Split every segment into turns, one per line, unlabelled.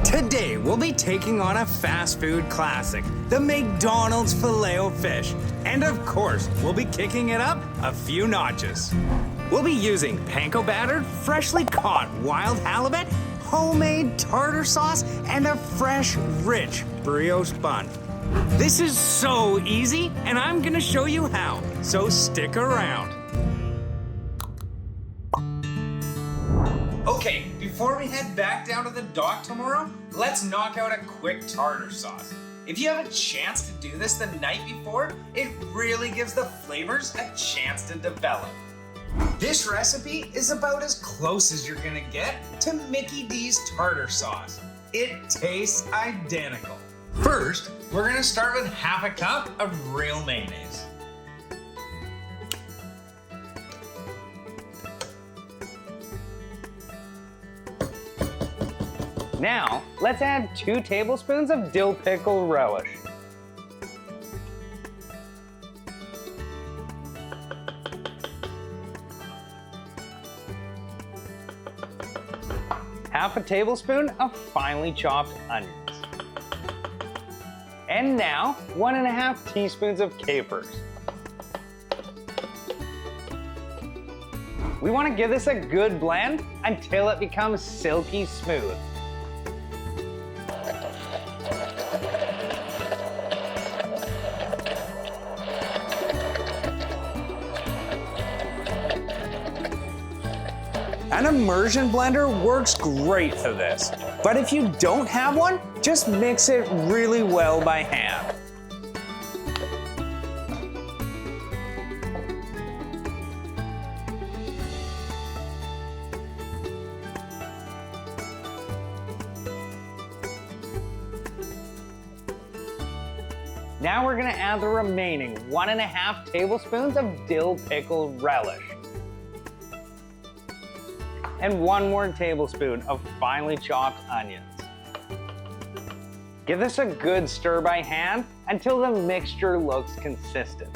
Today, we'll be taking on a fast food classic, the McDonald's Filet-O-Fish. And of course, we'll be kicking it up a few notches. We'll be using panko-battered, freshly caught wild halibut, homemade tartar sauce, and a fresh, rich brioche bun. This is so easy, and I'm gonna show you how, so stick around. Okay, before we head back down to the dock tomorrow, let's knock out a quick tartar sauce. If you have a chance to do this the night before, it really gives the flavors a chance to develop. This recipe is about as close as you're gonna get to Mickey D's tartar sauce. It tastes identical. First, we're gonna start with half a cup of real mayonnaise. Now, let's add 2 tablespoons of dill pickle relish. Half a tablespoon of finely chopped onions. And now, 1.5 teaspoons of capers. We want to give this a good blend until it becomes silky smooth. An immersion blender works great for this, but if you don't have one, just mix it really well by hand. Now we're gonna add the remaining 1.5 tablespoons of dill pickle relish. And 1 more tablespoon of finely chopped onions. Give this a good stir by hand until the mixture looks consistent.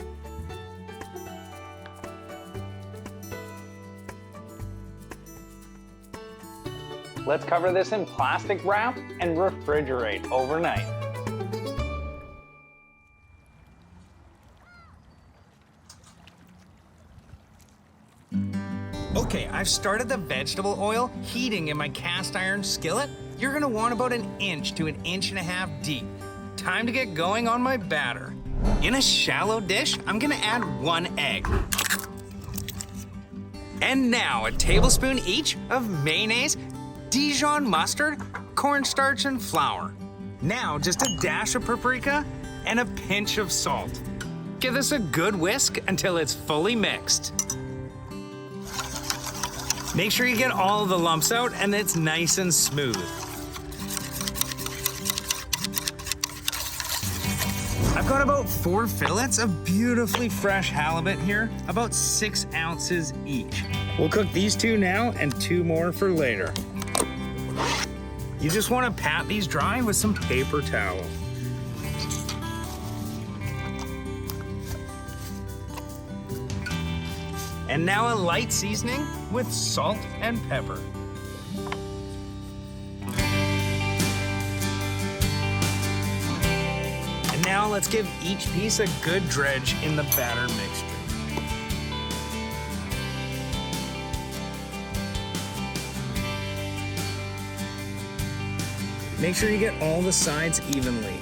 Let's cover this in plastic wrap and refrigerate overnight. Okay, I've started the vegetable oil heating in my cast iron skillet. You're gonna want about 1 inch to 1.5 inches deep. Time to get going on my batter. In a shallow dish, I'm gonna add 1 egg. And now a tablespoon each of mayonnaise, Dijon mustard, cornstarch, and flour. Now just a dash of paprika and a pinch of salt. Give this a good whisk until it's fully mixed. Make sure you get all the lumps out and it's nice and smooth. I've got about 4 fillets of beautifully fresh halibut here, about 6 ounces each. We'll cook these 2 now and 2 more for later. You just want to pat these dry with some paper towel. And now a light seasoning with salt and pepper. And now let's give each piece a good dredge in the batter mixture. Make sure you get all the sides evenly.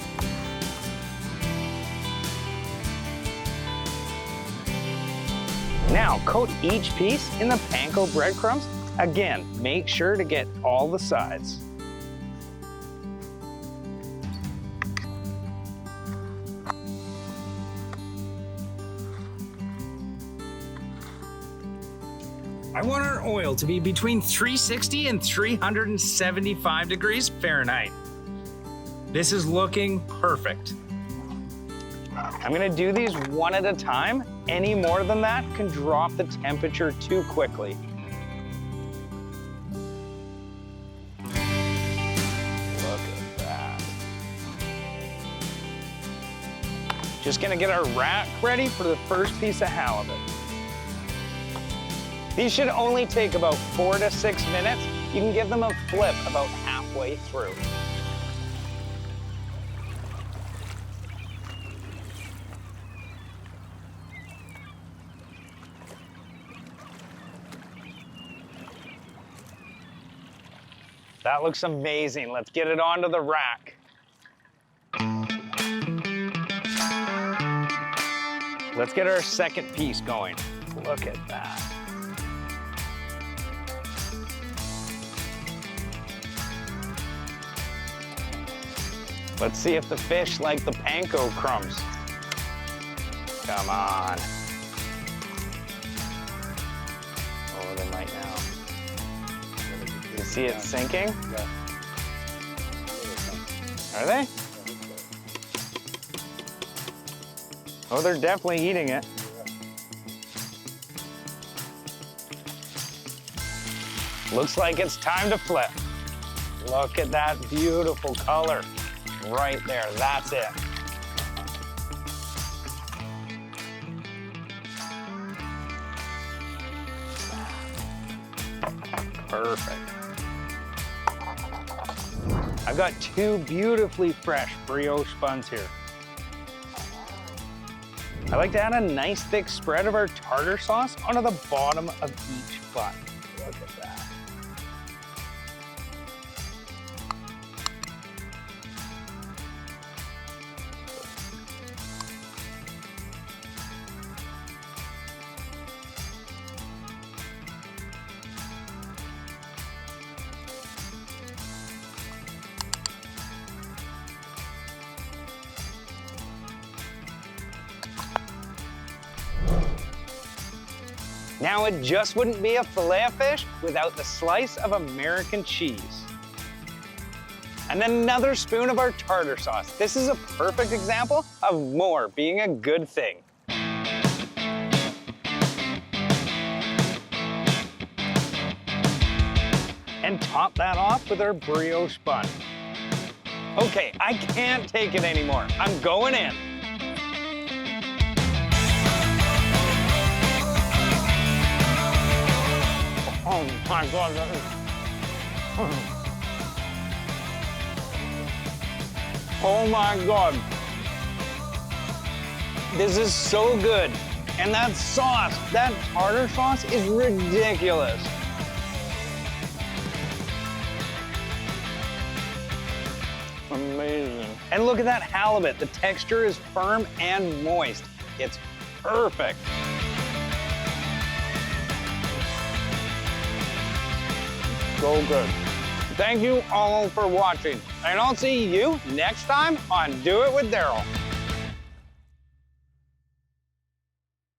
Now, coat each piece in the panko breadcrumbs. Again, make sure to get all the sides. I want our oil to be between 360 and 375 degrees Fahrenheit. This is looking perfect. I'm gonna do these one at a time. Any more than that can drop the temperature too quickly. Look at that. Just gonna get our rack ready for the first piece of halibut. These should only take about 4 to 6 minutes. You can give them a flip about halfway through.
That looks amazing. Let's get it onto the rack. Let's get our second piece going. Look at that. Let's see if the fish like the panko crumbs. Come on. Oh, they might now. You see it sinking?
Yeah.
Are they? Oh, they're definitely eating it. Looks like it's time to flip. Look at that beautiful color. Right there, that's it. Perfect. I've got two beautifully fresh brioche buns here. I like to add a nice thick spread of our tartar sauce onto the bottom of each bun. Look at that. Now it just wouldn't be a Filet-O-Fish without the slice of American cheese. And then another spoon of our tartar sauce. This is a perfect example of more being a good thing. And top that off with our brioche bun. Okay, I can't take it anymore. I'm going in. Oh my God, that is... Oh my God. This is so good. And that sauce, that tartar sauce is ridiculous. Amazing. And look at that halibut. The texture is firm and moist. It's perfect. So good. Thank you all for watching, and I'll see you next time on Do It with Darryl.